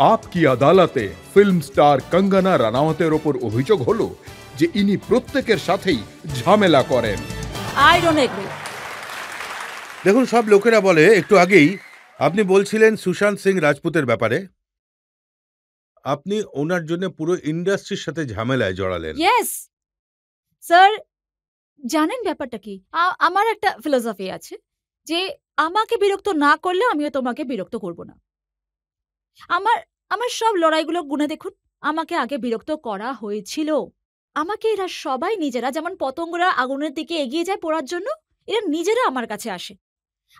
Up কি আদালতে film star Kangana রানাওয়াতের ওপর অভিযোগ হলো যে ইনি প্রত্যেকের সাথেই ঝামেলা করেন। I don't agri. দেখুন, সব লোকেরা বলে, একটু আগেই আপনি বলছিলেন সুশান্ত সিং রাজপুতের ব্যাপারে, আপনি ওনার জন্য পুরো ইন্ডাস্ট্রির সাথে ঝামেলায় জড়ালেন। ইয়েস স্যার, জানেন ব্যাপারটা কি? আমার একটা ফিলোসফি আছে যে আমাকে বিরক্ত না করলে আমিও তোমাকে বিরক্ত করব না। আমার আমার সব লড়াইগুলো গুনে দেখুন, আমাকে আগে বিরক্ত করা হয়েছিল। আমাকে এরা সবাই নিজেরা, যেমন পতঙ্গরা আগুনের দিকে এগিয়ে যায় পোড়ার জন্য, এরা নিজেরা আমার কাছে আসে,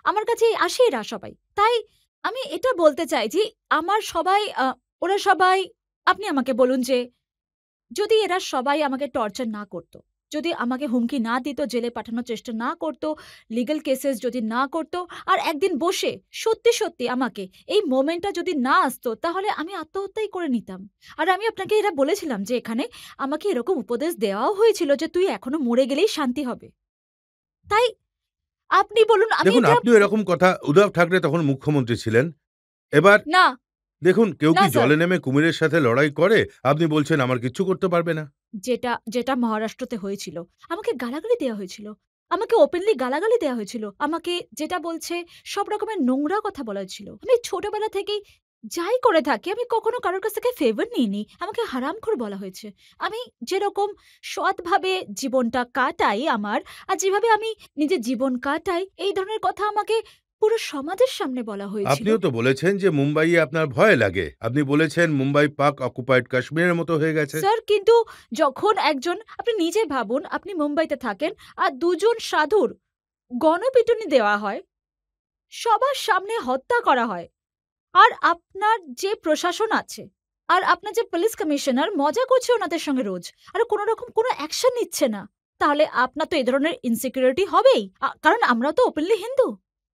আমার কাছে আসে এরা সবাই। তাই আমি এটা বলতে চাই যে আমার সবাই ওরা সবাই, আপনি আমাকে বলুন যে যদি এরা সবাই আমাকে টর্চার না করত, যদি আমাকে হুমকি না দিত, জেলে পাঠানোর চেষ্টা না করত, লিগ্যাল কেসেস যদি না করত, আর একদিন বসে সত্যি সত্যি আমাকে এই মোমেন্টটা যদি না আসতো, তাহলে আমি আত্মহত্যাই করে নিতাম। আর আমি আপনাকে এরা বলেছিলাম যে এখানে আমাকে এরকম উপদেশ দেওয়াও হয়েছিল যে তুই এখনো মরে গেলেই শান্তি হবে। তাই আপনি বলুন। আমি দেখুন, আপনিও এরকম কথা, উদ্ধব ঠাকরে তখন মুখ্যমন্ত্রী ছিলেন। এবার না দেখুন, কেউ না কি স্যার, জলে নেমে কুমিরের সাথে লড়াই করে? আপনি বলছেন আমার কিচ্ছু করতে পারবে না। যেটা যেটা মহারাষ্ট্রতে হয়েছিল, আমাকে গালাগালি দেওয়া হয়েছিল, আমাকে ওপেনলি গালাগালি দেওয়া হয়েছিল, আমাকে যেটা বলছে সব রকমের নোংরা কথা বলা হয়েছিল। আমি ছোটবেলা থেকেই যাই করে থাকি, আমি কখনো কারোর কাছ থেকে ফেভার নিইনি, আমাকে হারামখোর বলা হয়েছে। আমি যেরকম সৎভাবে জীবনটা কাটাই আমার, আর যেভাবে আমি নিজের জীবন কাটাই, এই ধরনের কথা আমাকে পুরো সমাজের সামনে বলা হয়েছিল। আপনিও তো বলেছেন যে মুম্বাইয়ে আপনার ভয় লাগে। আপনি বলেছেন মুম্বাই পাক অকুপাইড কাশ্মীরের মতো হয়ে গেছে। স্যার, কিন্তু যখন একজন, আপনি নিজে ভাবুন, আপনি মুম্বাইতে থাকেন আর দুজন সাধুর গণপিটুনি দেওয়া হয়, সবার সামনে হত্যা করা হয়, আর আপনার যে প্রশাসন আছে আর আপনার যে পুলিশ কমিশনার মজা করছে ওনাদের সঙ্গে রোজ, আর কোনো রকম কোনো অ্যাকশন নিচ্ছে না, তাহলে আপনার তো এই ধরনের ইনসিকিউরিটি হবেই। কারণ আমরাও তো ওপেনলি হিন্দু,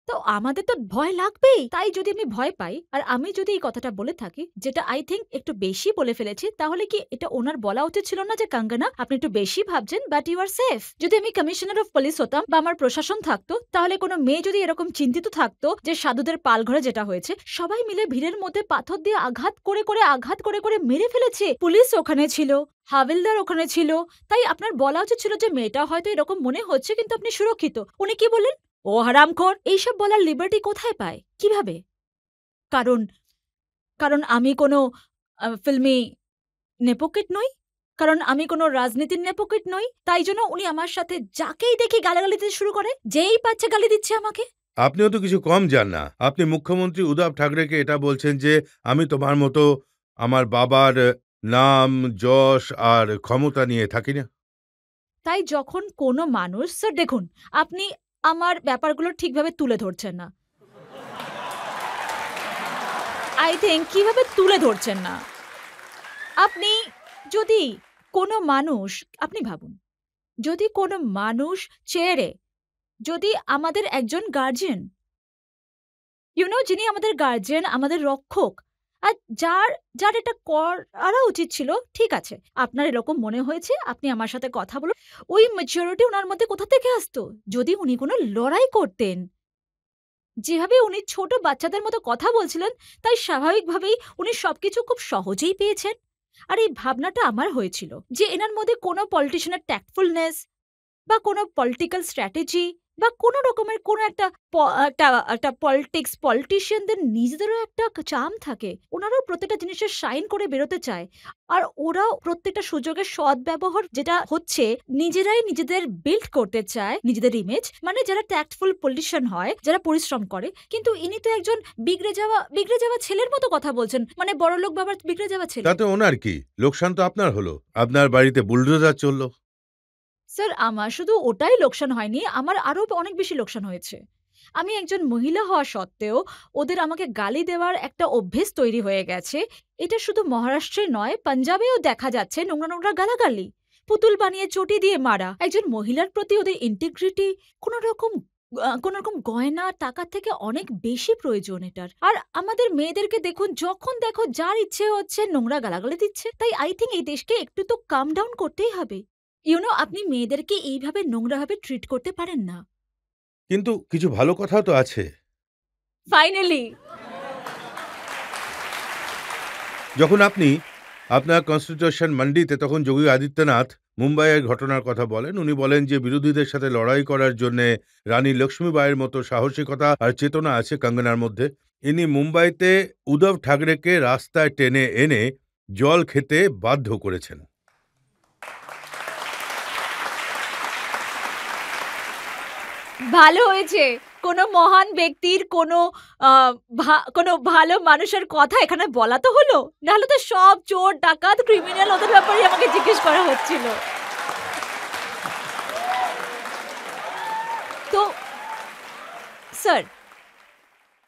তো আমাদের তো ভয় লাগবেই। তাই যদি আমি ভয় পাই আর আমি যদি এই কথাটা বলে থাকি, যেটা আই থিঙ্ক একটু বেশি বলে ফেলেছি, তাহলে কি এটা ওনার বলা উচিত ছিল না যে কঙ্গনা আপনি একটু বেশি ভাবছেন, বাট ইউ আর সেফ। যদি আমি কমিশনার অফ পুলিশ হতাম বা আমার প্রশাসন থাকতো, তাহলে কোনো মেয়ে যদি এরকম চিন্তিত থাকতো যে সাধুদের পালঘরে যেটা হয়েছে, সবাই মিলে ভিড়ের মধ্যে পাথর দিয়ে আঘাত করে করে মেরে ফেলেছে, পুলিশ ওখানে ছিল, হাবিলদার ওখানে ছিল, তাই আপনার বলা উচিত ছিল যে মেয়েটা হয়তো এরকম মনে হচ্ছে কিন্তু আপনি সুরক্ষিত। উনি কি বললেন? ও হারামখোর। এইসব বলার লিবার্টি কোথায় পায়, কিভাবে? কারণ কারণ আমি কোনো ফিল্মি নেপোকেট নই, কারণ আমি কোনো রাজনীতির নেপোকেট নই, তাই জন্য উনি আমার সাথে যাকেই দেখি গালাগালি দিতে শুরু করে, যেই পাচ্ছে গালি দিচ্ছে আমাকে। আপনিও তো কিছু কম যান না। আপনি মুখ্যমন্ত্রী উদ্ধব ঠাকরেকে এটা বলছেন যে আমি তোমার মতো আমার বাবার নাম, যশ আর ক্ষমতা নিয়ে থাকি না। তাই যখন কোনো মানুষ, স্যার দেখুন, আপনি আমার ব্যাপারগুলো ঠিকভাবে তুলে ধরছেন না। আই থিঙ্ক কিভাবে তুলে ধরছেন না আপনি। যদি কোনো মানুষ, আপনি ভাবুন, যদি কোনো মানুষ চেয়ারে, যদি আমাদের একজন গার্জিয়ান, যিনি আমাদের গার্জিয়ান, আমাদের রক্ষক, আর যার যার এটা করা উচিত ছিল, ঠিক আছে, আপনার এরকম মনে হয়েছে, আপনি আমার সাথে কথা বলুন, ওই ম্যাচিউরিটি ওনার মধ্যে কোথা থেকে আসতো? যদি উনি কোনো লড়াই করতেন, যেভাবে উনি ছোট বাচ্চাদের মতো কথা বলছিলেন, তাই স্বাভাবিকভাবেই উনি সবকিছু খুব সহজেই পেয়েছেন। আর এই ভাবনাটা আমার হয়েছিল যে এনার মধ্যে কোনো পলিটিশিয়ানের ট্যাক্টফুলনেস বা কোনো পলিটিক্যাল স্ট্র্যাটেজি বা কোনো রকমের কোনো একটা একটা একটা পলিটিশিয়ানদের নিজেদেরও একটা চার্ম থাকে, ওনারাও প্রত্যেকটা জিনিসের শাইন করে বেরোতে চায়, আর ওরাও প্রত্যেকটা সুযোগের সদ্ব্যবহার যেটা হচ্ছে নিজেরাই নিজেদের বিল্ড করতে চায়, নিজেদের ইমেজ, মানে যারা ট্যাক্টফুল পলিটিশিয়ান হয়, যারা পরিশ্রম করে। কিন্তু ইনি তো একজন বিগড়ে যাওয়া ছেলের মতো কথা বলছেন, মানে বড়লোক বাবার বিগড়ে যাওয়া ছেলে। তাতে ওনার কি লোকসান? তো আপনার হলো, আপনার বাড়িতে বুলডোজার চললো। স্যার, আমার শুধু ওটাই লোকসান হয়নি, আমার আরো অনেক বেশি লোকসান হয়েছে। আমি একজন মহিলা হওয়া সত্ত্বেও ওদের আমাকে গালি দেওয়ার একটা অভ্যেস তৈরি হয়ে গেছে। এটা শুধু মহারাষ্ট্রে নয়, পাঞ্জাবেও দেখা যাচ্ছে নোংরা নোংরা গালাগালি, পুতুল বানিয়ে চটি দিয়ে মারা। একজন মহিলার প্রতি ওদের ইন্টিগ্রিটি, কোনো রকম গয়না টাকার থেকে অনেক বেশি প্রয়োজন এটার। আর আমাদের মেয়েদেরকে দেখুন, যখন দেখো যার ইচ্ছে হচ্ছে নোংরা গালাগালি দিচ্ছে। তাই আই থিঙ্ক এই দেশকে একটু তো কাম ডাউন করতেই হবে। আপনি মেয়েদেরকে এইভাবে নোংরাভাবে ট্রিট করতে পারেন না। কিন্তু কিছু ভালো কথাও তো আছে। ফাইনালি যখন আপনি আপনার কনস্টিটিউশন মান্ডিতে তখন যোগী আদিত্যনাথ মুম্বাইয়ের ঘটনার কথা বলেন, উনি বলেন যে বিরোধীদের সাথে লড়াই করার জন্য রানী লক্ষ্মীবাইয়ের মতো সাহসিকতা আর চেতনা আছে কঙ্গনার মধ্যে। ইনি মুম্বাইতে উদ্ধব ঠাকরেকে রাস্তায় টেনে এনে জল খেতে বাধ্য করেছেন। ভালো হয়েছে কোনো মহান ব্যক্তির কোনো ভালো মানুষের কথা এখানে বলা তো হলো, নাহলে তো সব চোর ডাকাত ক্রিমিনাল ওদের ব্যাপারে আমাকে জিজ্ঞেস করা হচ্ছিল। তো স্যার,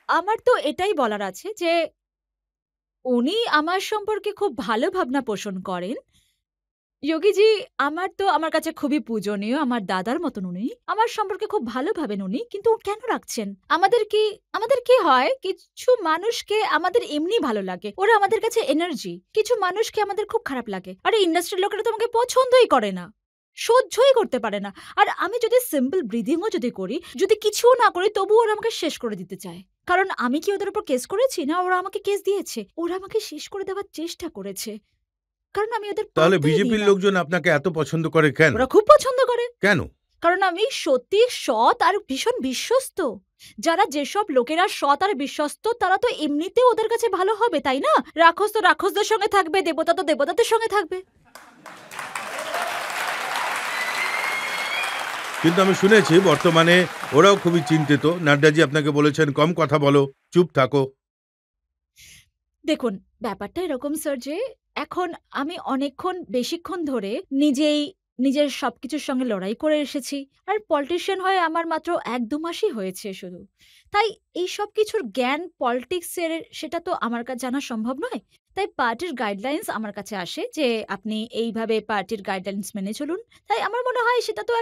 আমার তো এটাই বলার আছে যে উনি আমার সম্পর্কে খুব ভালো ভাবনা পোষণ করেন। যোগীজি আমার কাছে খুবই পূজনীয়, আমার দাদার মতন উনি। আমার সম্পর্কে খুব ভালো ভাবেন উনি, কিন্তু কেন রাখছেন? আমাদের কি হয়, কিছু মানুষকে আমাদের এমনি ভালো লাগে, ওরা আমাদের কাছে এনার্জি। কিছু মানুষকে আমাদের খুব খারাপ লাগে। আরে ইন্ডাস্ট্রির লোকেরা তো আমাকে পছন্দই করে না, সহ্যই করতে পারে না। আর আমি যদি সিম্পল ব্রিদিংও যদি করি, যদি কিছুও না করি, তবুও ওরা আমাকে শেষ করে দিতে চায়। কারণ আমি কি ওদের উপর কেস করেছি? না, ওরা আমাকে কেস দিয়েছে। ওরা আমাকে শেষ করে দেওয়ার চেষ্টা করেছে, কারণ আমি ওদের তাহলে পাত্তাই দিই বিজেপির না। লোকজন আপনাকে এত পছন্দ করে কেন? ওরা খুব পছন্দ করে, কেন? কারণ আমি সত্যি সৎ আর ভীষণ বিশ্বস্ত। যারা যেসব লোকেরা সৎ আর বিশ্বস্ত, তারা তো এমনিতেও ওদের কাছে ভালো হবে, তাই না? রাক্ষস তো রাক্ষসদের সঙ্গে থাকবে, দেবতা তো দেবতাদের সঙ্গে থাকবে। কিন্তু আমি শুনেছি বর্তমানে ওরাও খুবই চিন্তিত। নাড্ডাজি আপনাকে বলেছেন কম কথা বলো, চুপ থাকো। দেখুন, ব্যাপারটা এরকম স্যার যে এখন আমি বেশিক্ষণ ধরে নিজের সবকিছুর সঙ্গে লড়াই করে এসেছি। আর পলিটিশিয়ান হয়ে আমার মাত্র ১-২ মাসই হয়েছে শুধু। তাই এই সবকিছুর জ্ঞান পলিটিক্সের সেটা তো আমার জানা সম্ভব নয়। তাই পার্টির গাইডলাইনস আমার কাছে আসে যে আপনি এইভাবে পার্টির গাইডলাইনস মেনে চলুন। তাই আমার মনে হয় সেটা তো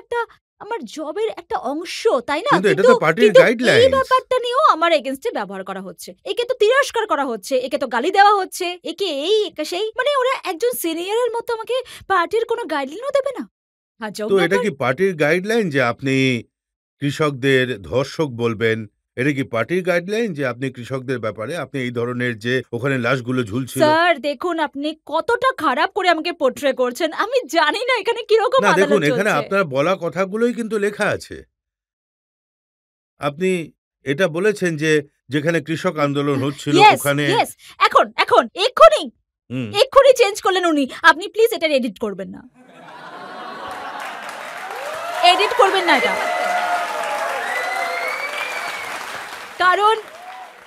আমার জবের একটা অংশ, তাই না? কিন্তু এটা কিন্তু তো পার্টির কিন্তু এই গাইডলাইনস। ব্যাপারটা নিয়েও আমার এগেইনস্টে ব্যবহার করা হচ্ছে। একে তো তিরস্কার করা হচ্ছে, একে তো গালি দেওয়া হচ্ছে, একে একে সেই। মানে ওরা একজন সিনিয়রের মতো আমাকে পার্টির কোনো গাইডলাইনও দেবে না। আজব তো এটা ব্যাপার। কি পার্টির গাইডলাইন যে আপনি কৃষকদের ধর্ষক বলবেন? এটা কি পার্টির গাইডলাইন যে আপনি কৃষকদের ব্যাপারে আপনি এই ধরনের যে ওখানে লাশগুলো ঝুলছিল? স্যার দেখুন, আপনি কতটা খারাপ করে আমাকে পোর্ট্রে করছেন। আমি জানি না এখানে কিরকম না দেখুন, আদালত এখানে চলছে। আপনার বলা কথাগুলোই কিন্তু লেখা আছে। আপনি এটা বলেছেন যে যেখানে কৃষক আন্দোলন হচ্ছিল ইয়েস, ওখানে। ইয়েস। এখন, এক্ষুনি, হুম। এক্ষুনি চেঞ্জ করলেন উনি। আপনি প্লিজ এটা এডিট করবেন না। এডিট করবেন না এটা। কারণ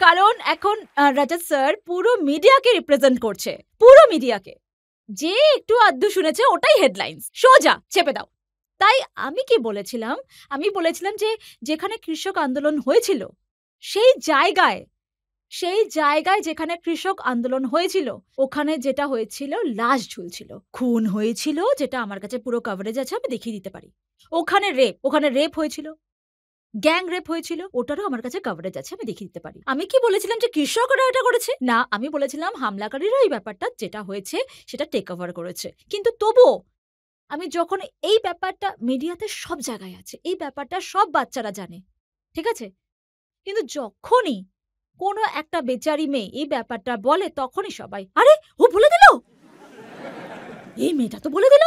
কারণ এখন রাজাত স্যার পুরো মিডিয়াকে রিপ্রেজেন্ট করছে। পুরো মিডিয়াকে। যে একটু আধটু শুনেছে ওটাই হেডলাইনস। সোজা চেপে দাও। তাই আমি কি বলেছিলাম? আমি বলেছিলাম যে যেখানে কৃষক আন্দোলন হয়েছিল, সেই জায়গায় যেখানে কৃষক আন্দোলন হয়েছিল, ওখানে যেটা হয়েছিল লাশ ঝুলছিল। খুন হয়েছিল, যেটা আমার কাছে পুরো কভারেজ আছে, আমি দেখিয়ে দিতে পারি। ওখানে রেপ হয়েছিল। গ্যাং রেপ হয়েছিল, ওটারও আমার কাছে কভারেজ আছে, আমি দেখিয়ে দিতে পারি। আমি কি বলেছিলাম যে কৃষকরা এটা করেছে? না, আমি বলেছিলাম হামলাকারীরা এই ব্যাপারটা যেটা হয়েছে সেটা টেক ওভার করেছে। কিন্তু তবুও আমি যখন এই ব্যাপারটা মিডিয়াতে সব জায়গায় আছে, এই ব্যাপারটা সব বাচ্চারা জানে, ঠিক আছে? কিন্তু যখনই কোনো একটা বেচারি মেয়ে এই ব্যাপারটা বলে, তখনই সবাই, আরে ও বলে দিল, এই মেয়েটা তো বলে দিল।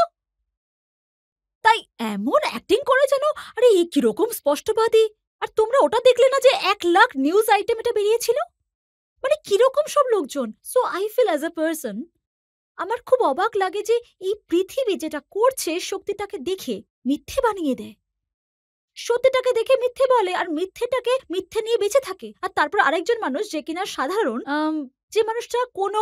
তাই এমন অ্যাক্টিং করে যেন আরে এ কিরকম স্পষ্টবাদী। আর তোমরা ওটা দেখলে না যে ১ লাখ নিউজ আইটেম এটা বেরিয়েছিল? মানে কিরকম সব লোকজন। So I feel as a person, আমার খুব অবাক লাগে যে এই পৃথিবী যেটা করছে শক্তিটাকে দেখে মিথ্যে বানিয়ে দেয়। সত্যিটাকে দেখে মিথ্যে বলে আর মিথ্যেটাকে মিথ্যে নিয়ে বেঁচে থাকে। আর তারপর আরেকজন মানুষ যে কিনা সাধারণ, যে মানুষটা কোনো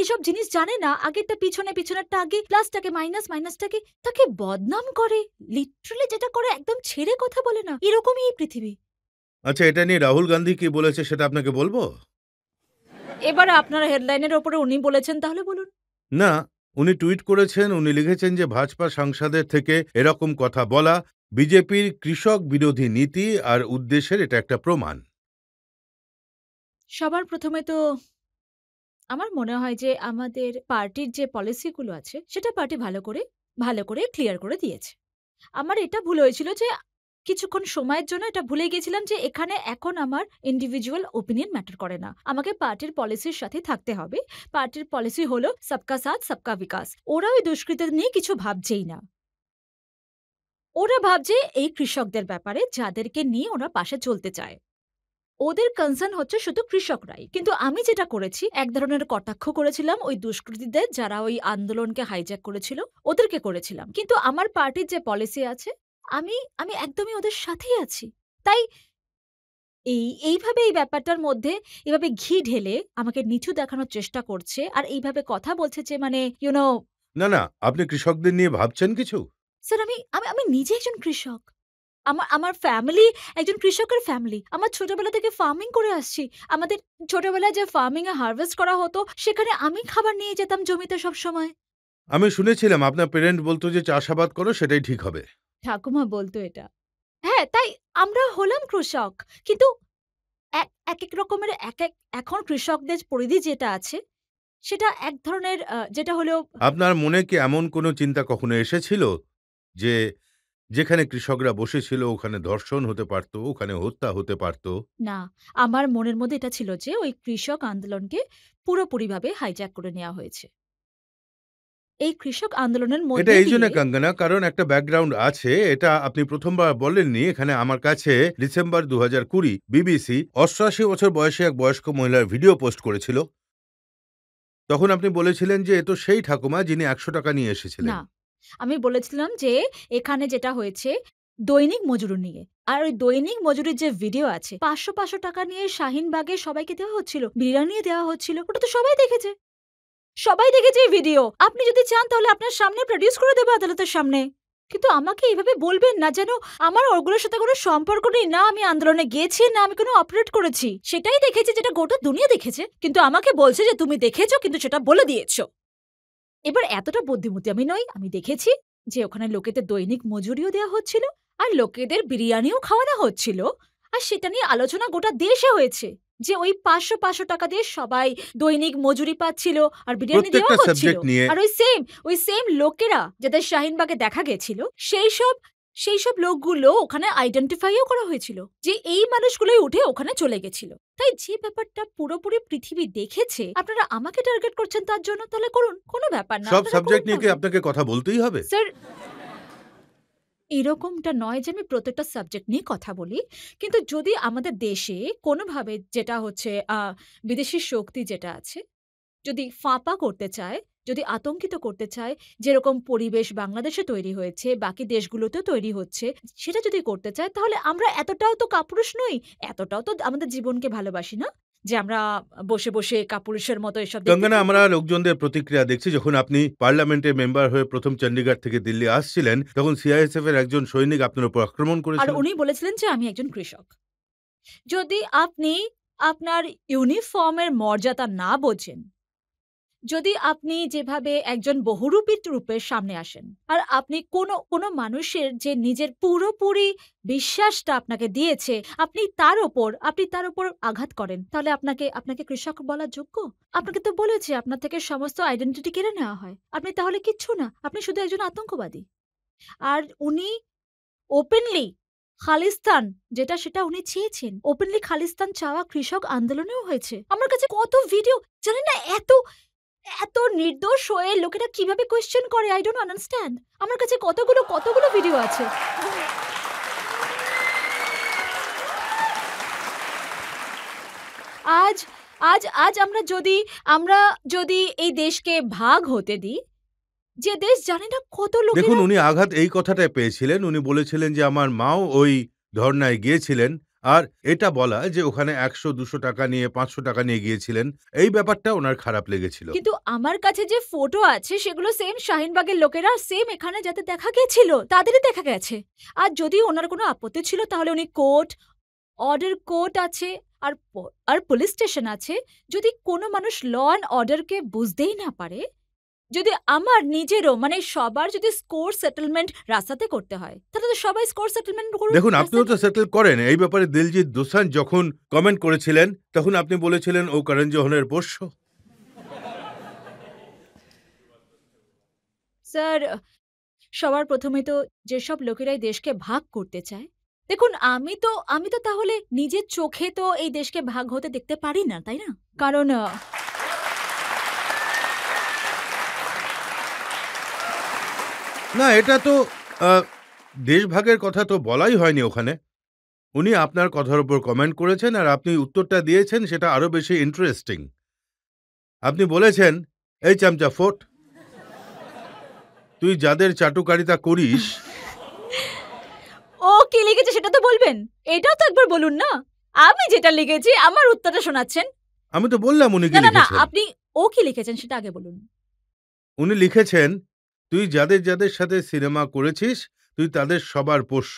এসব জিনিস জানে না, আগেরটা পিছনেরটা আগে, প্লাসটাকে মাইনাস, মাইনাসটাকে তাকে বদনাম করে। লিটারালি যেটা করে একদম ছেড়ে কথা বলে না। এরকমই এই পৃথিবী। আচ্ছা, এটা নিয়ে রাহুল গান্ধী কি বলেছে সেটা আপনাকে বলবো? এবার আপনার হেডলাইনের ওপরে উনি বলেছেন, তাহলে বলুন। না, উনি টুইট করেছেন, উনি লিখেছেন যে ভাজপা সাংসদের থেকে এরকম কথা বলা বিজেপির কৃষক বিরোধী নীতি আর উদ্দেশ্যের এটা একটা প্রমাণ। সবার প্রথমে তো আমার মনে হয় যে আমাদের পার্টির যে পলিসিগুলো আছে সেটা পার্টি ভালো করে ক্লিয়ার করে দিয়েছে। আমার এটা ভুল হয়েছিল যে কিছুক্ষণ সময়ের জন্য এটা ভুলে গেছিলাম যে এখানে এখন আমার ইন্ডিভিজুয়াল ওপিনিয়ন ম্যাটার করে না। আমাকে পার্টির পলিসির সাথে থাকতে হবে। পার্টির পলিসি হলো সবকা সাথ সবকা বিকাশ। ওরা ওই দুষ্কৃতীদের নিয়ে কিছু ভাবছেই না। ওরা ভাবছে এই কৃষকদের ব্যাপারে যাদেরকে নিয়ে ওরা পাশে চলতে চায়। ওদের কনসার্ন হচ্ছে শুধু কৃষকরাই। কিন্তু আমি যেটা করেছি, এক ধরনের কটাক্ষ করেছিলাম ওই দুষ্কৃতীদের যারা ওই আন্দোলনকে হাইজ্যাক করেছিল, ওদেরকে করেছিলাম। কিন্তু আমার পার্টির যে পলিসি আছে, আমি আমি একদমই ওদের সাথেই আছি। তাই এইভাবে এই ব্যাপারটার মধ্যে এভাবে ঘি ঢেলে আমাকে নিচু দেখানোর চেষ্টা করছে আর এইভাবে কথা বলছে যে মানে না, না, আপনি কৃষকদের নিয়ে ভাবছেন কিছু? স্যার আমি আমি আমি নিজে একজন কৃষক। আমার আমার ফ্যামিলি একজন কৃষকের ফ্যামিলি। আমার ছোটবেলা থেকে ফার্মিং করে আসছি। আমাদের ছোটবেলায় যে ফার্মিং এ হারভেস্ট করা হতো, সেখানে আমি খাবার নিয়ে যেতাম জমিতে সবসময়। আমি শুনেছিলাম আপনার প্যারেন্ট বলতো যে চাষাবাদ করো সেটাই ঠিক হবে। ঠাকুমা বলতো এটা। হ্যাঁ, তাই আমরা হলাম কৃষক। কিন্তু একেক রকমের একেক এখন কৃষকদের পরিধি যেটা আছে, সেটা এক ধরনের যেটা হলো আপনার মনে কি এমন কোনো চিন্তা কখনো এসেছিল যে যেখানে কৃষকরা বসেছিল ওখানে ধর্ষণ হতে পারত, ওখানে হত্যা হতে পারত? না, আমার মনের মধ্যে এটা ছিল যে ওই কৃষক আন্দোলনকে পুরোপুরিভাবে হাইজ্যাক করে নেয়া হয়েছে। এই কৃষক আন্দোলনের এটা মধ্যে এই জন্য দিয়ে কাঙ্গনা, কারণ একটা ব্যাকগ্রাউন্ড আছে। এটা আপনি প্রথমবার বলেননি। এখানে আমার কাছে ডিসেম্বর ২০২০ বিবিসি ৮৮ বছর বয়সী এক বয়স্ক মহিলার ভিডিও পোস্ট করেছিল। তখন আপনি বলেছিলেন যে এ তো সেই ঠাকুমা যিনি ৳১০০ নিয়ে এসেছিলেন। না, আমি বলেছিলাম যে এখানে যেটা হয়েছে দৈনিক মজুরি নিয়ে। আর ওই দৈনিক মজুরির যে ভিডিও আছে ৫০০ টাকা নিয়ে শাহিনবাগে সবাইকে দেওয়া হচ্ছিল। বিরিয়ানি দেওয়া হচ্ছিল। ওটা তো সবাই দেখেছে। সবাই দেখেছে এই ভিডিও। আপনি যদি চান তাহলে আপনার সামনে প্রডিউস করে দেব আদালতের সামনে। কিন্তু আমাকে এভাবে বলবেন না যেন আমার ওগুলোর সাথে কোনো সম্পর্ক নেই। না আমি আন্দোলনে গিয়েছি, না আমি কোনো অপারেট করেছি। সেটাই দেখেছি যেটা গোটা দুনিয়া দেখেছে। কিন্তু আমাকে বলছে যে তুমি দেখেছো কিন্তু সেটা বলে দিয়েছো। এবার এতটা বুদ্ধিমতী আমি নই। আমি দেখেছি যে ওখানে লোকেদের দৈনিক মজুরিও দেওয়া হচ্ছিল আর লোকেদের বিরিয়ানিও খাওয়ানো হচ্ছিল। আর সেটা নিয়ে আলোচনা গোটা দেশে হয়েছে যে ওই ৫০০ টাকা দিয়ে সবাই দৈনিক মজুরি পাচ্ছিল আর বিরিয়ানি দেওয়া প্রত্যেকটা হচ্ছিল। সাবজেক্ট নিয়ে আর ওই সেম লোকেরা যাদের শাহিনবাগে দেখা গেছিল সেই সব লোকগুলো ওখানে আইডেন্টিফাইও করা হয়েছিল যে এই মানুষগুলোই উঠে ওখানে চলে গেছিল। তাই যে ব্যাপারটা পুরোপুরি পৃথিবী দেখেছে, আপনারা আমাকে টার্গেট করছেন তার জন্য তাহলে করুন। কোনো ব্যাপার না। সব আপনারা করুন সাবজেক্ট নিয়ে কি তাহলে। আপনাকে কথা বলতেই হবে? স্যার এরকমটা নয় যে আমি প্রত্যেকটা সাবজেক্ট নিয়ে কথা বলি। কিন্তু যদি আমাদের দেশে কোনোভাবে যেটা হচ্ছে বিদেশি শক্তি যেটা আছে, যদি ফাঁপা করতে চায়, যদি আতঙ্কিত করতে চায়, যেরকম পরিবেশ বাংলাদেশে তৈরি হয়েছে, বাকি দেশগুলোতেও তৈরি হচ্ছে, সেটা যদি করতে চায় তাহলে আমরা এতটাও তো কাপুরুষ নই। এতটাও তো আমাদের জীবনকে ভালোবাসি না? যে আমরা বসে, বসে কাপুরুষের মতো এসব দেখতে কঙ্গনা, থাকবো। আমরা লোকজনদের প্রতিক্রিয়া দেখছি। যখন আপনি পার্লামেন্টের মেম্বার হয়ে প্রথম চণ্ডীগড় থেকে দিল্লি আসছিলেন, তখন সিআইএসএফ এর একজন সৈনিক আপনার উপর আক্রমণ আর করেছিলেন। উনি বলেছিলেন যে আমি একজন কৃষক। যদি আপনি আপনার ইউনিফর্মের মর্যাদা না বোঝেন, যদি আপনি যেভাবে একজন বহুরূপী রূপের সামনে আসেন, আর আপনি কোনো মানুষের যে নিজের পুরোপুরি বিশ্বাসটা আপনাকে দিয়েছে, আপনি তার ওপর আঘাত করেন, তাহলে আপনাকে কৃষক বলার যোগ্য? আপনাকে তো বলেছে আপনার থেকে সমস্ত আইডেন্টিটি কেড়ে নেওয়া হয়। আপনি তাহলে কিচ্ছু না। আপনি শুধু একজন আতঙ্কবাদী। আর উনি ওপেনলি খালিস্তান সেটা উনি চেয়েছেন। ওপেনলি খালিস্তান চাওয়া কৃষক আন্দোলনেও হয়েছে। আমার কাছে কত ভিডিও জানেন না এত নির্দোষ হয়ে লোকেরা কিভাবে কোয়েশ্চেন করে I don't understand আমার কাছে কতগুলো ভিডিও আছে। আজ আজ আমরা যদি এই দেশকে ভাগ হতে দিই, যে দেশ জানে না কত দেখুন, লোকেরা উনি আঘাত এই কথাটায় পেয়েছিলেন। উনি বলেছিলেন যে আমার মাও ওই ধর্নায় গিয়েছিলেন। আর এটা বলা যে ওখানে ৳১০০-২০০ নিয়ে ৳৫০০ নিয়ে গিয়েছিলেন, এই ব্যাপারটা উনার খারাপ লেগেছিল। কিন্তু আমার কাছে যে ফটো আছে সেগুলো সেম শাহিনবাগের লোকেরা সেম এখানে যাতে দেখা গেছিল তাদেরই দেখা গেছে। আর যদি ওনার কোনো আপত্তি ছিল তাহলে উনি কোর্ট আছে আর পুলিশ স্টেশন আছে। যদি কোনো মানুষ ল অ্যান্ড অর্ডারকে বুঝতেই না পারে, যদি আমার নিজেরও মানে সবার যদি স্কোর সেটেলমেন্ট রাস্তাতে করতে হয়, তাহলে তো সবাই স্কোর সেটেলমেন্ট করুন দেখুন, আপনিও রাস্তাতে। তো সেটেল করেন। এই ব্যাপারে দিলজিৎ দোসাঞ্জ যখন কমেন্ট করেছিলেন, তখন আপনি বলেছিলেন ও করণ জোহরের পোষ্য। স্যার সবার প্রথমে তো যেসব লোকেরা এই দেশকে ভাগ করতে চায় দেখুন আমি তো তাহলে নিজের চোখে তো এই দেশকে ভাগ হতে দেখতে পারি না, তাই না? কারণ না, এটা তো দেশভাগের কথা তো বলাই হয়নি ওখানে। উনি আপনার কথার উপর কমেন্ট করেছেন আর আপনি উত্তরটা দিয়েছেন, সেটা আরো বেশি ইন্টারেস্টিং। আপনি বলেছেন, এই চামচা ফোট, তুই যাদের চাটুকারিতা করিস। ও কি লিখেছে সেটা তো বলবেন, এটাও তো একবার বলুন না। আমি যেটা লিখেছি আমার উত্তরটা শোনাচ্ছেন। আমি তো বললাম উনি কি না না না, লিখেছেন। আপনি ও কি লিখেছেন সেটা আগে বলুন। উনি লিখেছেন, তুই যাদের যাদের সাথে সিনেমা করেছিস তুই তাদের সবার পোষ্য।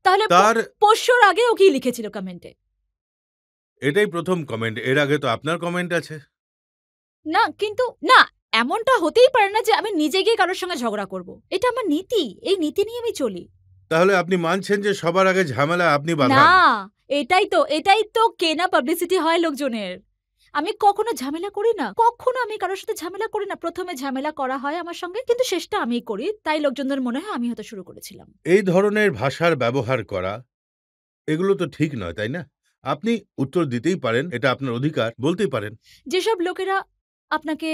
তাহলে তার পোষ্যর আগে ও কি লিখেছিল কমেন্টে? এটাই প্রথম কমেন্ট, এর আগে তো আপনার কমেন্ট আছে। না কিন্তু না, এমনটা হতেই পারে না যে আমি নিজে গিয়ে কারোর সঙ্গে ঝগড়া করব। এটা আমার নীতি, এই নীতি নিয়ে আমি চলি। তাহলে আপনি মানছেন যে সবার আগে ঝামেলা আপনি বাঁধান? না, এটাই তো কেনা পাবলিসিটি হয় লোকজনের। আমি কখনো ঝামেলা করি না, কখনো আমি কারোর সাথে ঝামেলা করি না। প্রথমে ঝামেলা করা হয় আমার সঙ্গে, কিন্তু শেষটা আমিই করি, তাই লোকজনদের মনে হয় আমি হয়তো শুরু করেছিলাম। এই ধরনের ভাষার ব্যবহার করা, এগুলো তো ঠিক নয়, তাই না? আপনি উত্তর দিতেই পারেন, এটা আপনার অধিকার, বলতেই পারেন। যেসব লোকেরা আপনাকে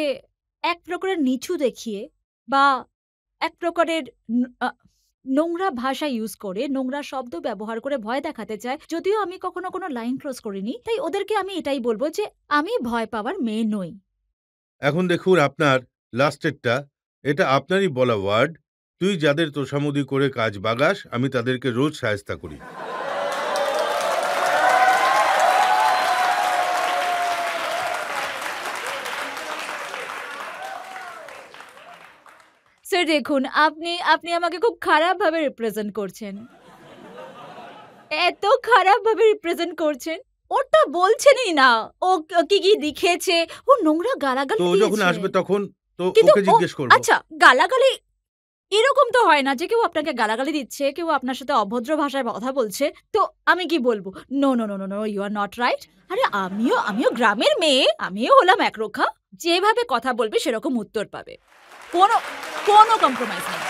এক প্রকারের নিচু দেখিয়ে বা এক প্রকারের নোংরা ভাষা ইউজ করে, নোংরা শব্দ ব্যবহার করে ভয় দেখাতে চায়, যদিও আমি কখনো কোনো লাইন ক্রস করিনি, তাই ওদেরকে আমি এটাই বলবো যে আমি ভয় পাওয়ার মেয়ে নই। এখন দেখুন আপনার লাস্টেরটা, এটা আপনারই বলা ওয়ার্ড, তুই যাদের তোষামোদি করে কাজ বাগাস আমি তাদেরকে রোজ শায়েস্তা করি। স্যার দেখুন, আপনি আমাকে খুব খারাপভাবে রিপ্রেজেন্ট করছেন। এত খারাপভাবে রিপ্রেজেন্ট করছেন। ওটা বলছেনই না। ও কি লিখেছে? ও নোংরা গালাগালি তো ও দিয়েছে। যখন আসবে তখন তো কিন্তু ওকে জিজ্ঞেস করব। আচ্ছা, গালাগালি এরকম তো হয় না যে কেউ আপনাকে গালাগালি দিচ্ছে, কেউ আপনার সাথে অভদ্র ভাষায় কথা বলছে। তো আমি কি বলবো? No, no, no, no, no, you are not right. আরে আমিও গ্রামের মেয়ে, আমিও হলাম একরোখা। যেভাবে কথা বলবে সেরকম উত্তর পাবে। কোনো কম্প্রোমাইজ নেই।